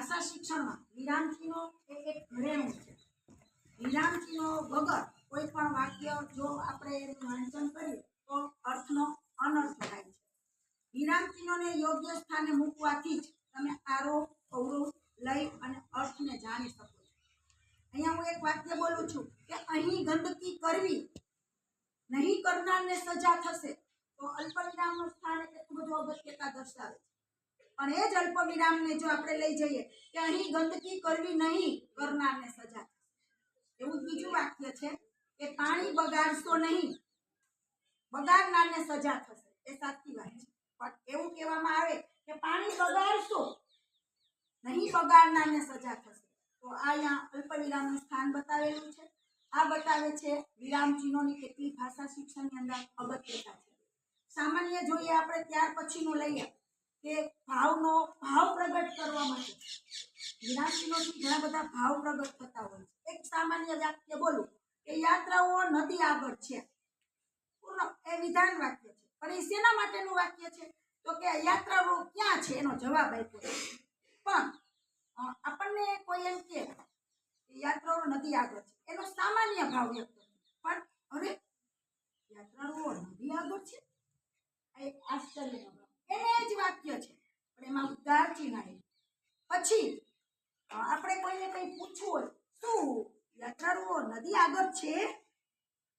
ભાષા શિક્ષણમાં વિરામચિહ્નો એ એક ઘરેણું છે। વિરામચિહ્નો વગર કોઈ પણ વાક્ય જો આપણે એનું વાંચન કરીએ તો અર્થનો અનર્થ થાય છે। વિરામચિહ્નોને યોગ્ય સ્થાને મૂકવાથી જ તમે આરોહ અવરોહ લય અને અર્થને જાણી શકો છો। અહીંયા હું એક વાક્ય બોલું છું કે અહીં ગંદકી કરવી નહીં કરનારને સજા થશે, તો અલ્પવિરામનું સ્થાન એટલું બધું અગત્યતા દર્શાવે છે। પણ એ જ અલ્પવિરામને જો આપણે લઈ જઈએ કે અહીં ગંદકી કરવી નહીં કરનારને સજા થશે, એવું બીજું વાક્ય છે કે પાણી બગાડશો નહીં બગાડનારને સજા થશે, એ સાચી વાત છે। પણ એવું કહેવામાં આવે કે પાણી બગાડશો નહીં બગાડનારને સજા થશે, તો આ અહીંયા અલ્પવિરામનું સ્થાન બતાવેલું છે। આ બતાવે છે વિરામચિહ્નોની કેટલી ભાષા શિક્ષણની અંદર અગત્યતા છે। સામાન્ય જોઈએ આપણે ત્યાર પછીનું લઈએ કે ભાવનો ભાવ પ્રગટ કરવા માટે વિરામચિહ્નોથી ઘણા બધા ભાવ પ્રગટ થતા હોય છે। એક સામાન્ય વાક્ય બોલું કે યાત્રાઓ નદી આગળ છે, પૂર્ણ એ વિધાન વાક્ય છે, પણ એ શેના માટેનું વાક્ય છે? તો કે યાત્રાઓ ક્યાં છે એનો જવાબ આપ્યો છે। પણ આપણને કોઈ એમ કે યાત્રાઓ નદી આગળ છે, એનો સામાન્ય ભાવ વ્યક્ત પણ અરે યાત્રાઓ નદી આગળ છે, આ એક આશ્ચર્યનો ભાવ, એને જ વાક્ય છે પણ એમાં ઉદ્ગાર ચિહ્ન આવે। પછી આપણે કોઈને કંઈ પૂછવું હોય શું યાત્રાળુઓ નદી આગળ છે,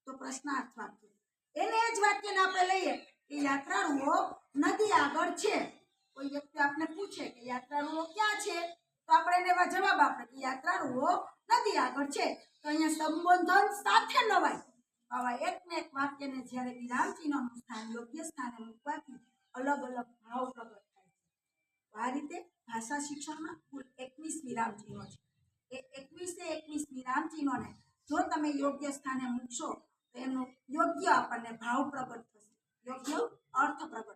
તો પ્રશ્નાર્થ વાક્ય, એને જ વાક્યને આપણે લઈએ કે યાત્રાળુઓ નદી આગળ છે। કોઈ વ્યક્તિ આપણે પૂછે કે યાત્રાળુઓ ક્યાં છે, તો આપણે એને જવાબ આપે કે યાત્રાળુઓ નદી આગળ છે। તો અહીંયા સંબોધન સાથે નવાય આવા એક ને એક વાક્યને જ્યારે વિરામચિહ્નોનું સ્થાન યોગ્ય સ્થાને મૂકવાથી અલગ અલગ ભાવ પ્રગટ થાય છે। તો આ રીતે ભાષા શિક્ષણમાં કુલ 21 વિરામચિહ્નો છે। એ 21 વિરામચિહ્નોને જો તમે યોગ્ય સ્થાને મૂકશો તો એનો યોગ્ય આપણને ભાવ પ્રગટ થશે, યોગ્ય અર્થ પ્રગટ